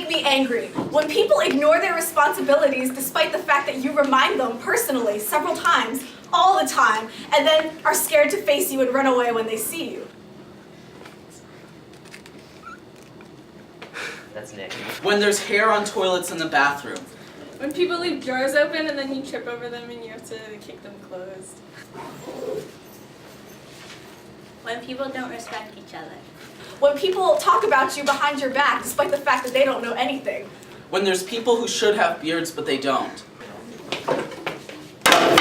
make me angry when people ignore their responsibilities despite the fact that you remind them personally several times, all the time, and then are scared to face you and run away when they see you. That's Nick. When there's hair on toilets in the bathroom. When people leave drawers open and then you trip over them and you have to kick them closed. When people don't respect each other. When people talk about you behind your back despite the fact that they don't know anything. When there's people who should have beards but they don't.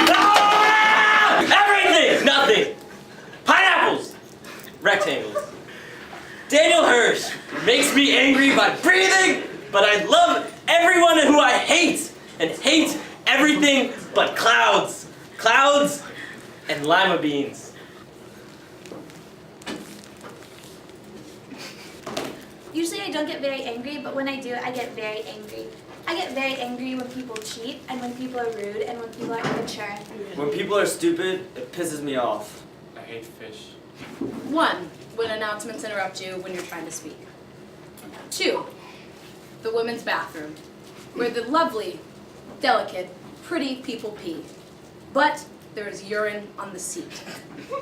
Ah! Everything! Nothing! Pineapples! Rectangles. Daniel Hirsch makes me angry by breathing, but I love everyone who I hate, and hate everything but clouds. Clouds and lima beans. Usually I don't get very angry, but when I do, I get very angry. I get very angry when people cheat, and when people are rude, and when people are immature. When people are stupid, it pisses me off. I hate fish. 1, when announcements interrupt you when you're trying to speak. 2, the women's bathroom, where the lovely, delicate, pretty people pee. But there is urine on the seat.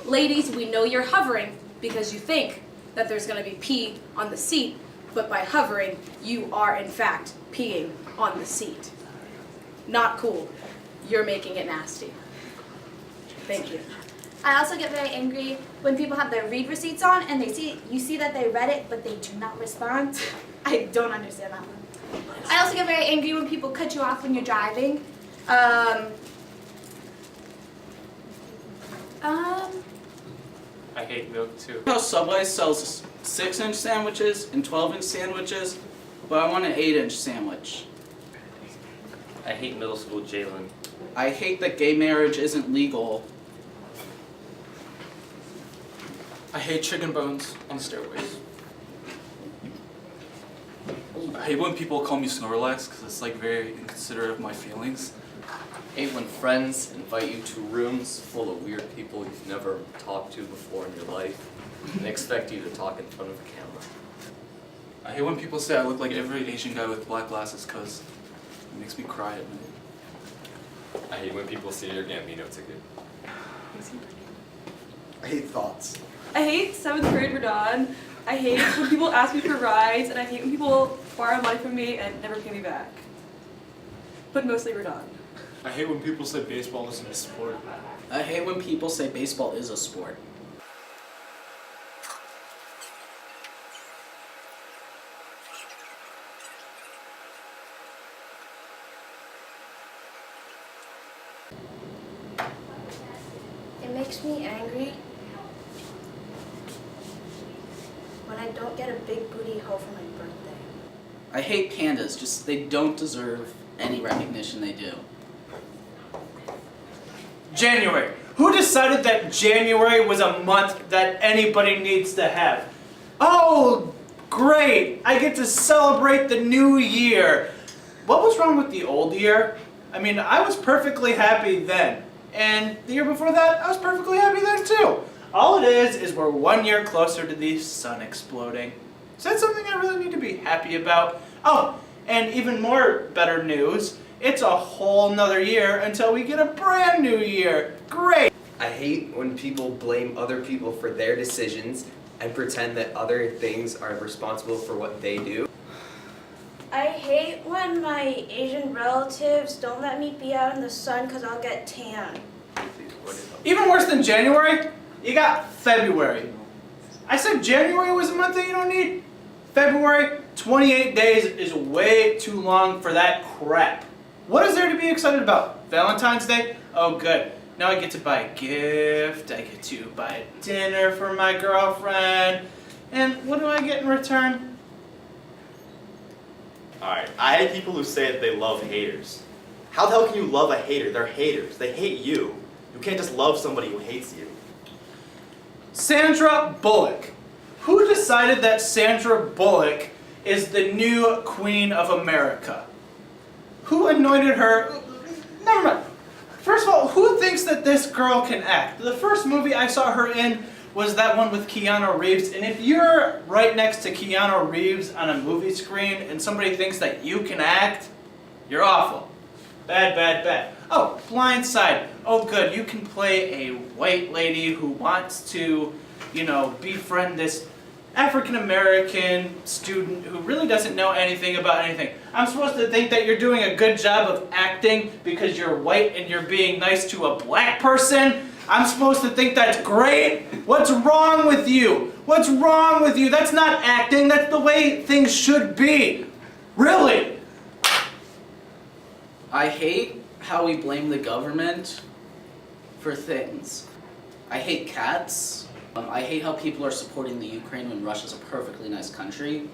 Ladies, we know you're hovering because you think that there's going to be pee on the seat, but by hovering, you are in fact peeing on the seat. Not cool. You're making it nasty. Thank you. I also get very angry when people have their read receipts on and you see that they read it, but they do not respond. I don't understand that one. I also get very angry when people cut you off when you're driving. I hate milk too. How Subway sells 6-inch sandwiches and 12-inch sandwiches, but I want an 8-inch sandwich. I hate middle school Jalen. I hate that gay marriage isn't legal. I hate chicken bones on stairways. I hate when people call me Snorlax because it's like very inconsiderate of my feelings. Hate when friends invite you to rooms full of weird people you've never talked to before in your life and expect you to talk in front of a camera. I hate when people say I look like every Asian guy with black glasses because it makes me cry at night. I hate when people see your Gambino ticket. I hate thoughts. I hate 7th grade Radon. I hate when people ask me for rides, and I hate when people borrow money from me and never pay me back. But mostly Radon. I hate when people say baseball isn't a sport. I hate when people say baseball is a sport. It makes me angry when I don't get a big booty hoe for my birthday. I hate pandas, just they don't deserve any recognition they do. January. Who decided that January was a month that anybody needs to have? Oh, great! I get to celebrate the new year. What was wrong with the old year? I mean, I was perfectly happy then. And the year before that, I was perfectly happy then too. All it is we're 1 year closer to the sun exploding. Is that something I really need to be happy about? Oh, and even more better news, it's a whole nother year until we get a brand new year. Great! I hate when people blame other people for their decisions and pretend that other things are responsible for what they do. I hate when my Asian relatives don't let me be out in the sun because I'll get tan. Even worse than January, you got February. I said January was a month that you don't need. February, 28 days is way too long for that crap. What is there to be excited about? Valentine's Day? Oh good. Now I get to buy a gift, I get to buy a dinner for my girlfriend, and what do I get in return? Alright, I hate people who say that they love haters. How the hell can you love a hater? They're haters. They hate you. You can't just love somebody who hates you. Sandra Bullock. Who decided that Sandra Bullock is the new Queen of America? Who anointed her? Never mind. First of all, who thinks that this girl can act? The first movie I saw her in was that one with Keanu Reeves. And if you're right next to Keanu Reeves on a movie screen and somebody thinks that you can act, you're awful. Bad, bad, bad. Oh, Blind Side. Oh, good. You can play a white lady who wants to, befriend this African-American student who really doesn't know anything about anything. I'm supposed to think that you're doing a good job of acting because you're white and you're being nice to a black person? I'm supposed to think that's great? What's wrong with you? What's wrong with you? That's not acting. That's the way things should be. Really? I hate how we blame the government for things. I hate cats. I hate how people are supporting the Ukraine when Russia's a perfectly nice country.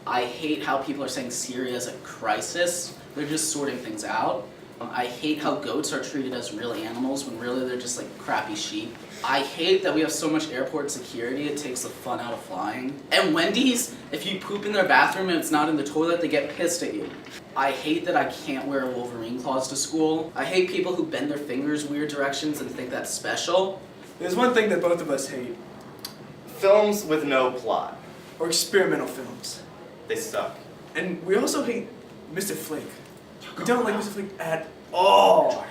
I hate how people are saying Syria is a crisis. They're just sorting things out. I hate how goats are treated as real animals when really they're just like crappy sheep. I hate that we have so much airport security, it takes the fun out of flying. And Wendy's, if you poop in their bathroom and it's not in the toilet, they get pissed at you. I hate that I can't wear Wolverine claws to school. I hate people who bend their fingers weird directions and think that's special. There's one thing that both of us hate. Films with no plot. Or experimental films. They suck. And we also hate Mr. Flake. We don't like Mr. Flake at all.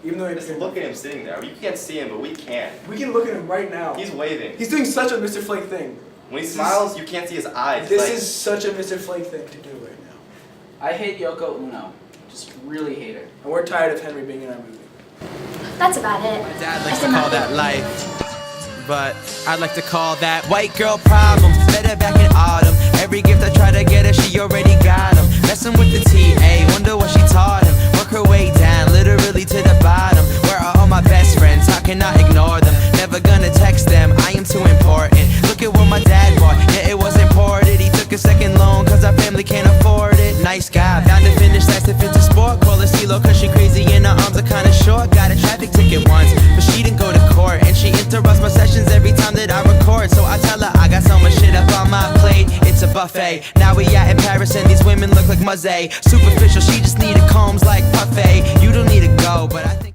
Even though Just look at him sitting there. You can't see him, but we can. we can look at him right now. He's waving. He's doing such a Mr. Flake thing. When he smiles, you can't see his eyes. This It's like, is such a Mr. Flake thing to do right now. I hate Yoko Ono. Just really hate her. And we're tired of Henry being in our movie. That's about it. My dad likes to call that life, but I'd like to call that white girl problems. Met her back in autumn. Every gift I try to get her, she already got them. Messing with the TA, wonder what she taught him. Work her way down, literally to the bottom. Where are all my best friends? How can I ignore them? Never gonna text them, I am too important. Look at what my dad bought, yeah, it was imported. He took a second loan, cause our family can't afford it. Nice guy, bound to finish last if it's a sport. Call her CeeLo cause she crazy and her arms are kinda short. Got a traffic ticket once, but she didn't go to court. And she interrupts my sessions every time that I record. So I tell her I got so much shit up on my plate, it's a buffet. Now we out in Paris and these women look like Muzzy. Superficial, she just needed combs like Puffet. You don't need to go, but I think